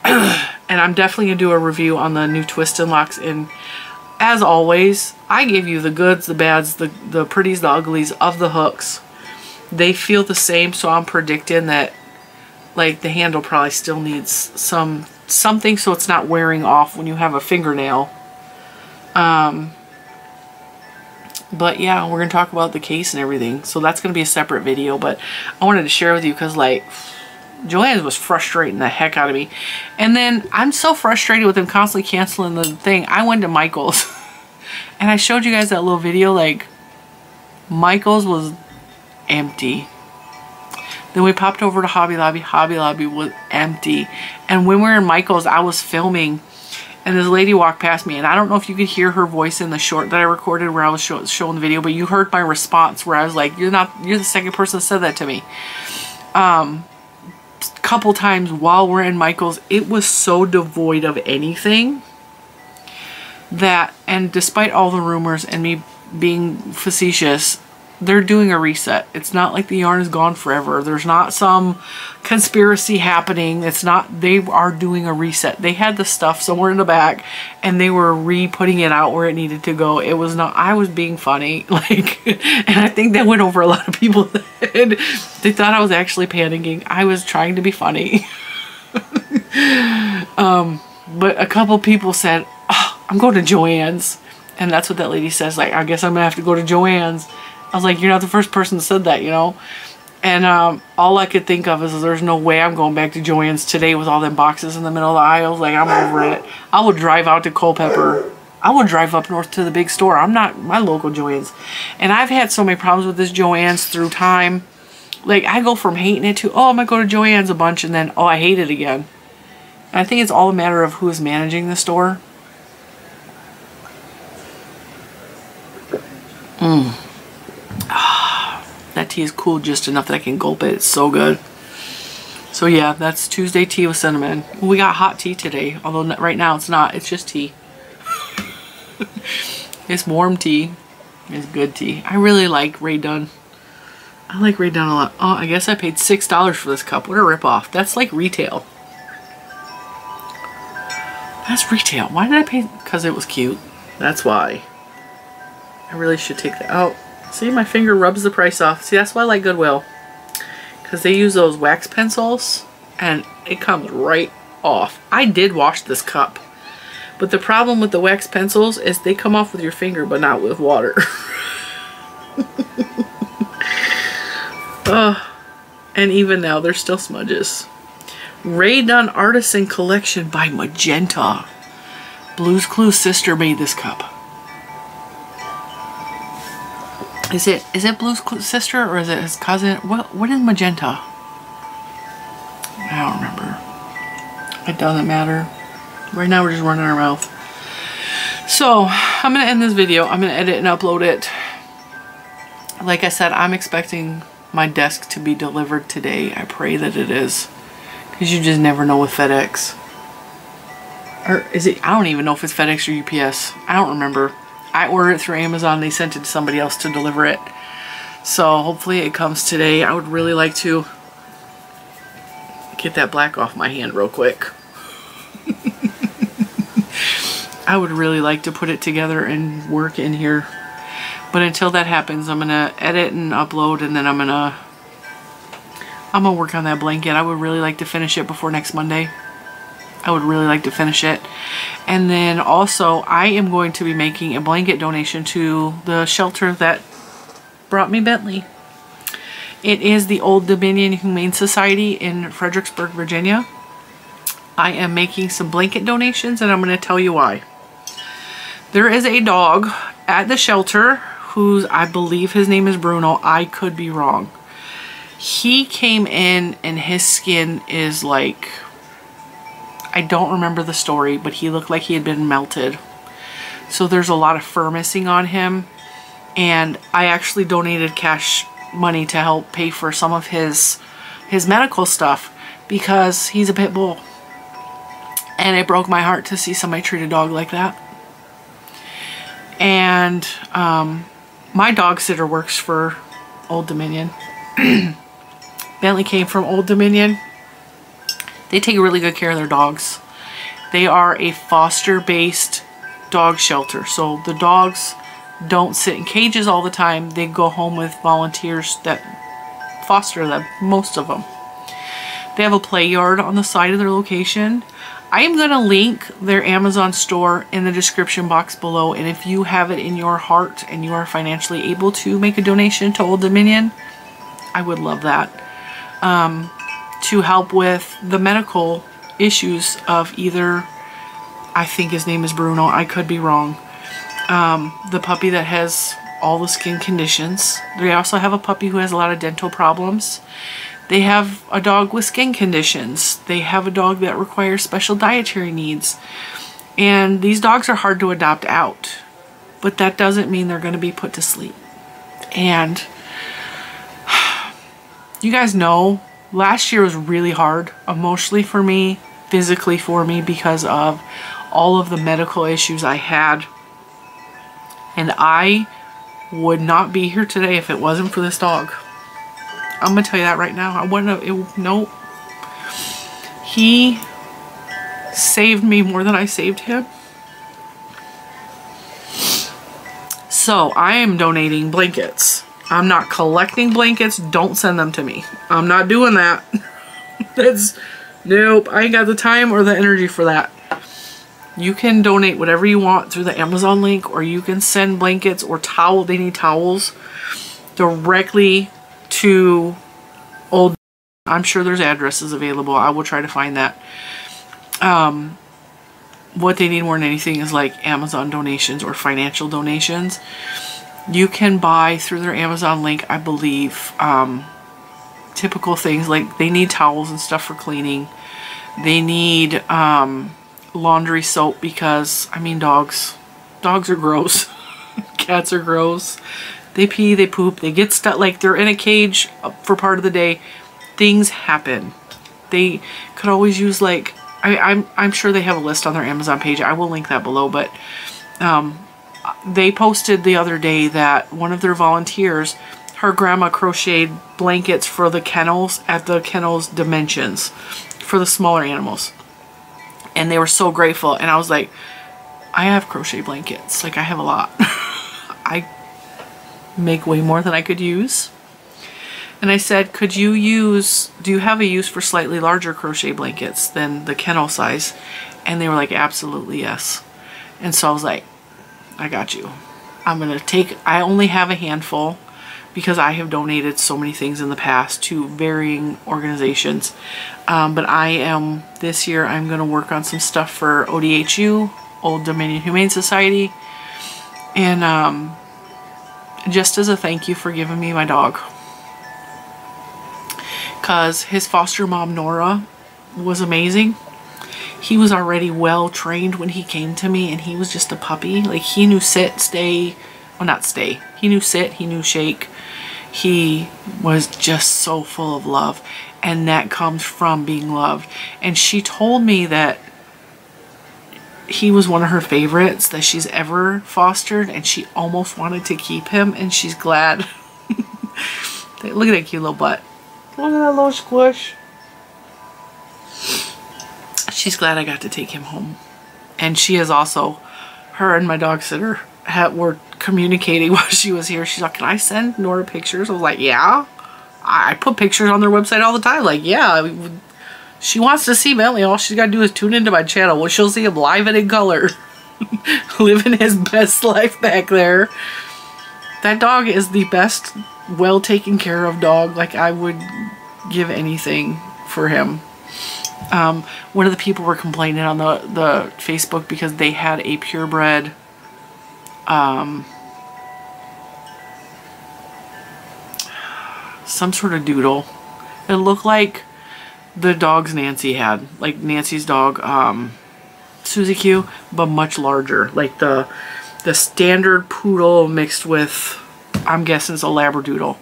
And I'm definitely going to do a review on the new twist and locks. And as always, I give you the goods, the bads, the pretties, the uglies of the hooks. They feel the same, so I'm predicting that like the handle probably still needs something so it's not wearing off when you have a fingernail. But yeah, we're going to talk about the case and everything. So that's going to be a separate video, but I wanted to share with you because like Joanns was frustrating the heck out of me. And then I'm so frustrated with them constantly canceling the thing. I went to Michael's and I showed you guys that little video, like Michael's was empty. Then we popped over to Hobby Lobby. Hobby Lobby was empty. And when we were in Michael's, I was filming and this lady walked past me, and I don't know if you could hear her voice in the short that I recorded where I was showing the video, but you heard my response where I was like, you're the second person that said that to me. Couple times while we're in Michael's, it was so devoid of anything that, and despite all the rumors and me being facetious, they're doing a reset. It's not like the yarn is gone forever. There's not some conspiracy happening. It's not, they are doing a reset. They had the stuff somewhere in the back and they were re-putting it out where it needed to go. It was not, I was being funny, like, and I think that went over a lot of people's head. They thought I was actually panicking. I was trying to be funny. But a couple people said, oh, I'm going to Joann's. And that's what that lady says, like, I guess I'm gonna have to go to Joann's. I was like, you're not the first person that said that, you know? And all I could think of is there's no way I'm going back to Joann's today with all them boxes in the middle of the aisles. Like, I'm over it. I would drive out to Culpeper. I would drive up north to the big store. I'm not my local Joann's. And I've had so many problems with this Joann's through time. Like, I go from hating it to, oh, I'm going to go to Joann's a bunch, and then, oh, I hate it again. And I think it's all a matter of who is managing the store. That tea is cool just enough that I can gulp it. It's so good. So yeah, that's Tuesday tea with cinnamon. We got hot tea today, although right now it's not. It's just tea. It's warm tea. It's good tea. I really like Rae Dunn. I like Rae Dunn a lot. Oh, I guess I paid $6 for this cup. What a ripoff. That's like retail. That's retail. Why did I pay? Because it was cute. That's why. I really should take that out. See, my finger rubs the price off. See, that's why I like Goodwill. Because they use those wax pencils and it comes right off. I did wash this cup. But the problem with the wax pencils is they come off with your finger but not with water. And even now there's still smudges. Rae Dunn Artisan Collection by Magenta. Blue's Clues sister made this cup. Is it Blue's sister or is it his cousin? What is Magenta? I don't remember. It doesn't matter. Right now we're just running our mouth. So I'm gonna end this video. I'm gonna edit and upload it. Like I said, I'm expecting my desk to be delivered today. I pray that it is, because you just never know with FedEx. Or is it? I don't even know if it's FedEx or UPS. I don't remember. I ordered it through Amazon. They sent it to somebody else to deliver it. So hopefully it comes today. I would really like to get that black off my hand real quick. I would really like to put it together and work in here. But until that happens, I'm gonna edit and upload, and then I'm gonna work on that blanket. I would really like to finish it before next Monday. I would really like to finish it. And then also, I am going to be making a blanket donation to the shelter that brought me Bentley. It is the Old Dominion Humane Society in Fredericksburg, Virginia. I am making some blanket donations, and I'm going to tell you why. There is a dog at the shelter whose, I believe his name is Bruno. I could be wrong. He came in and his skin is like, I don't remember the story, but he looked like he had been melted. So there's a lot of fur missing on him. And I actually donated cash money to help pay for some of his medical stuff because he's a pit bull. And it broke my heart to see somebody treat a dog like that. And my dog sitter works for Old Dominion. Bentley came from Old Dominion. They take really good care of their dogs. They are a foster-based dog shelter. So the dogs don't sit in cages all the time. They go home with volunteers that foster them, most of them. They have a play yard on the side of their location. I am going to link their Amazon store in the description box below, and if you have it in your heart and you are financially able to make a donation to Old Dominion, I would love that. To help with the medical issues of either, I think his name is Bruno, I could be wrong, the puppy that has all the skin conditions. They also have a puppy who has a lot of dental problems. They have a dog with skin conditions. They have a dog that requires special dietary needs. And these dogs are hard to adopt out, but that doesn't mean they're going to be put to sleep. And you guys know, last year was really hard emotionally for me, physically for me, because of all of the medical issues I had. And I would not be here today if it wasn't for this dog. I'm gonna tell you that right now. I wouldn't have, nope. He saved me more than I saved him. So I am donating blankets. I'm not collecting blankets. Don't send them to me. I'm not doing that. Nope. I ain't got the time or the energy for that. You can donate whatever you want through the Amazon link, or you can send blankets or towel. They need towels directly to Old. I'm sure there's addresses available. I will try to find that. What they need more than anything is like Amazon donations or financial donations. You can buy through their Amazon link, I believe, typical things like they need towels and stuff for cleaning. They need laundry soap because, I mean, dogs are gross. Cats are gross. They pee, they poop, they get stuck, like they're in a cage for part of the day. Things happen. They could always use, like, I'm sure they have a list on their Amazon page. I will link that below, but they posted the other day that one of their volunteers, her grandma crocheted blankets for the kennels at the kennels dimensions for the smaller animals. And they were so grateful. And I was like, I have crochet blankets. Like, I have a lot. I make way more than I could use. And I said, do you have a use for slightly larger crochet blankets than the kennel size? And they were like, absolutely, yes. And so I was like, I got you. I only have a handful because I have donated so many things in the past to varying organizations. But this year I'm going to work on some stuff for ODHU, Old Dominion Humane Society. And just as a thank you for giving me my dog. Because his foster mom, Nora, was amazing. He was already well trained when he came to me, and he was just a puppy. Like, he knew sit, stay, well, not stay. He knew sit, he knew shake. He was just so full of love, and that comes from being loved. And she told me that he was one of her favorites that she's ever fostered, and she almost wanted to keep him, and she's glad. Look at that cute little butt. Look at that little squish. She's glad I got to take him home. And she is also her and my dog sitter were communicating while she was here. She's like, can I send Nora pictures? I was like, yeah. I put pictures on their website all the time. Like, yeah, she wants to see Bentley. All she's got to do is tune into my channel. Well, she'll see him live and in color. Living his best life back there. That dog is the best, well taken care of dog. Like, I would give anything for him. One of the people were complaining on the Facebook because they had a purebred some sort of doodle. It looked like the dogs Nancy had, like Nancy's dog Suzy Q, but much larger, like the standard poodle mixed with, I'm guessing it's a labradoodle.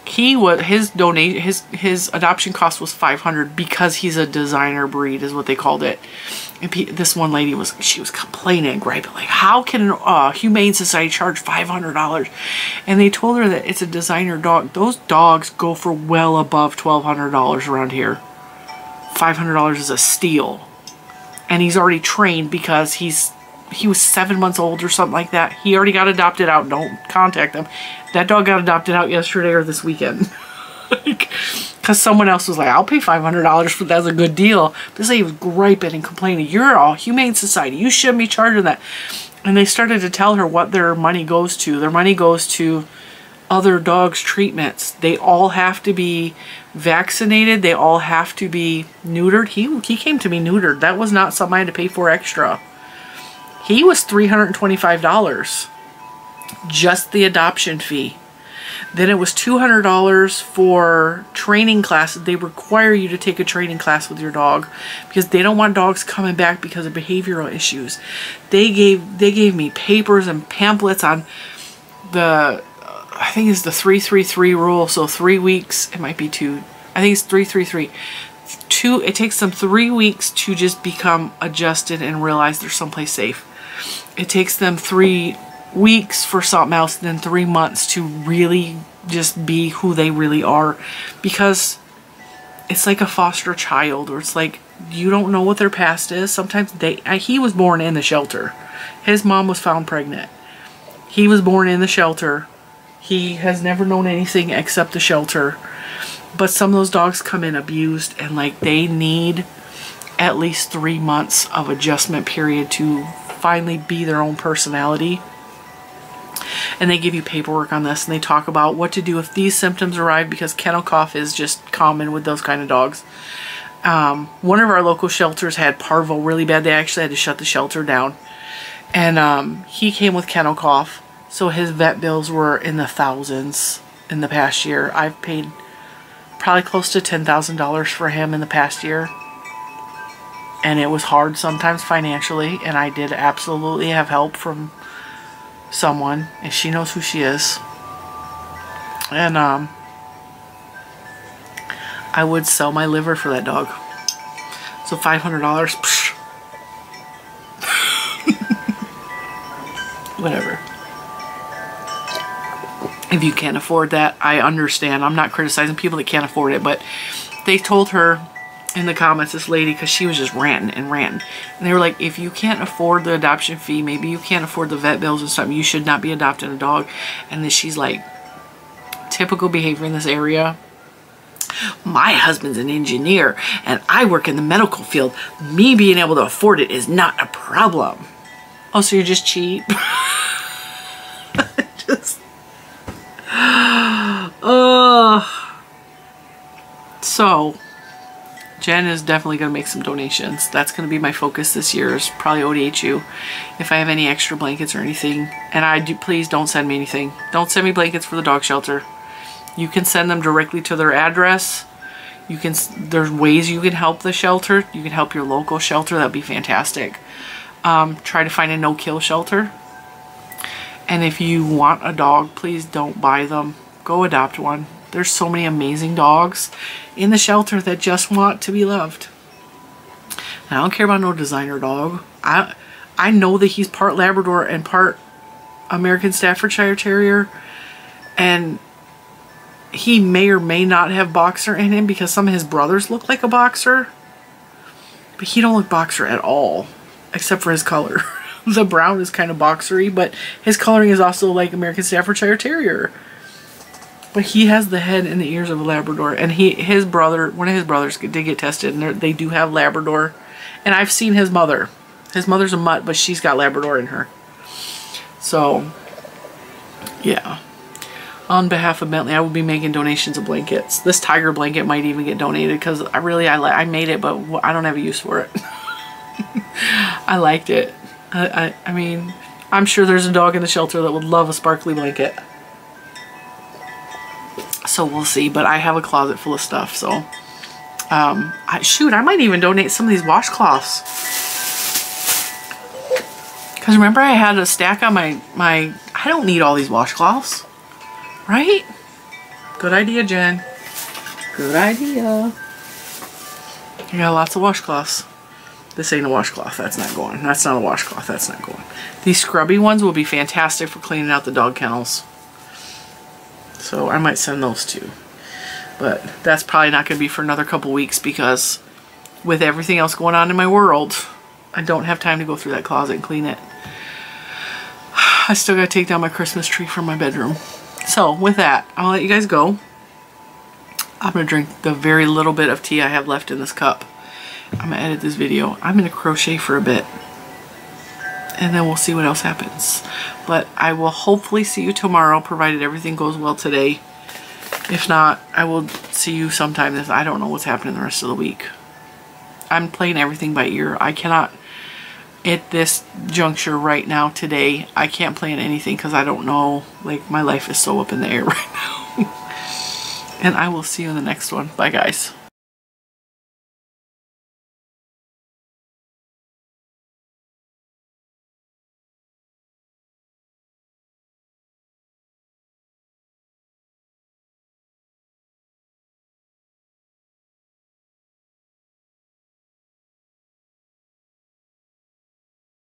He was, his adoption cost was $500 because he's a designer breed, is what they called it. And this one lady was complaining, griping, like, how can a humane society charge $500? And they told her that it's a designer dog. Those dogs go for well above $1,200 around here. $500 is a steal. And he's already trained because he was 7 months old or something like that. He already got adopted out. Don't contact him. That dog got adopted out yesterday or this weekend. Because someone else was like, I'll pay $500 for that's a good deal. This lady was griping and complaining. You're a humane society. You shouldn't be charging that. And they started to tell her what their money goes to. Their money goes to other dogs' treatments. They all have to be vaccinated. They all have to be neutered. He came to me neutered. That was not something I had to pay for extra. He was $325. Just the adoption fee. Then it was $200 for training classes. They require you to take a training class with your dog because they don't want dogs coming back because of behavioral issues. They gave me papers and pamphlets on the, I think it's the 333 rule. So 3 weeks, it might be 2. I think it's 333. It takes them 3 weeks to just become adjusted and realize they're someplace safe. It takes them 3 weeks for something else, and then 3 months to really just be who they really are, because it's like a foster child, or it's like you don't know what their past is. Sometimes he was born in the shelter. His mom was found pregnant. He was born in the shelter. He has never known anything except the shelter. But some of those dogs come in abused, and like they need at least 3 months of adjustment period to finally be their own personality. And they give you paperwork on this, and they talk about what to do if these symptoms arrive, because kennel cough is just common with those kind of dogs. One of our local shelters had parvo really bad. They actually had to shut the shelter down. And he came with kennel cough, so his vet bills were in the thousands in the past year. I've paid probably close to $10,000 for him in the past year. And it was hard sometimes financially, and I did absolutely have help from someone, and she knows who she is. And I would sell my liver for that dog. So $500, whatever. If you can't afford that, I understand. I'm not criticizing people that can't afford it, but they told her in the comments, this lady, because she was just ranting and ranting, and they were like, if you can't afford the adoption fee, maybe you can't afford the vet bills and something, you should not be adopting a dog. And then she's like, typical behavior in this area. My husband's an engineer and I work in the medical field. Me being able to afford it is not a problem. Oh, so you're just cheap? Just so Jen is definitely going to make some donations. That's going to be my focus this year, is probably ODHU. If I have any extra blankets or anything. And please don't send me anything. Don't send me blankets for the dog shelter. You can send them directly to their address. There's ways you can help the shelter. You can help your local shelter. That'd be fantastic. Try to find a no-kill shelter. And if you want a dog, please don't buy them. Go adopt one. There's so many amazing dogs in the shelter that just want to be loved. And I don't care about no designer dog. I know that he's part Labrador and part American Staffordshire Terrier. And he may or may not have boxer in him, because some of his brothers look like a boxer. But he don't look boxer at all, except for his color. The brown is kind of boxery, but his coloring is also like American Staffordshire Terrier. But he has the head and the ears of a Labrador, and his brother, one of his brothers did get tested, and they do have Labrador. And I've seen his mother. His mother's a mutt, but she's got Labrador in her. So, yeah. On behalf of Bentley, I will be making donations of blankets. This tiger blanket might even get donated because I made it, but I don't have a use for it. I liked it. I mean, I'm sure there's a dog in the shelter that would love a sparkly blanket. So we'll see, but I have a closet full of stuff, so shoot, I might even donate some of these washcloths. Because remember I had a stack on my I don't need all these washcloths, right? Good idea, Jen. Good idea. I got lots of washcloths. This ain't a washcloth, that's not going. That's not a washcloth, that's not going. These scrubby ones will be fantastic for cleaning out the dog kennels. So I might send those too. But that's probably not going to be for another couple weeks because with everything else going on in my world, I don't have time to go through that closet and clean it. I still got to take down my Christmas tree from my bedroom. So with that, I'll let you guys go. I'm going to drink the very little bit of tea I have left in this cup. I'm going to edit this video. I'm going to crochet for a bit. And then we'll see what else happens. But I will hopefully see you tomorrow, provided everything goes well today. If not, I will see you sometime. I don't know what's happening the rest of the week. I'm playing everything by ear. I cannot, at this juncture right now, today, I can't plan anything because I don't know. Like, my life is so up in the air right now. And I will see you in the next one. Bye, guys.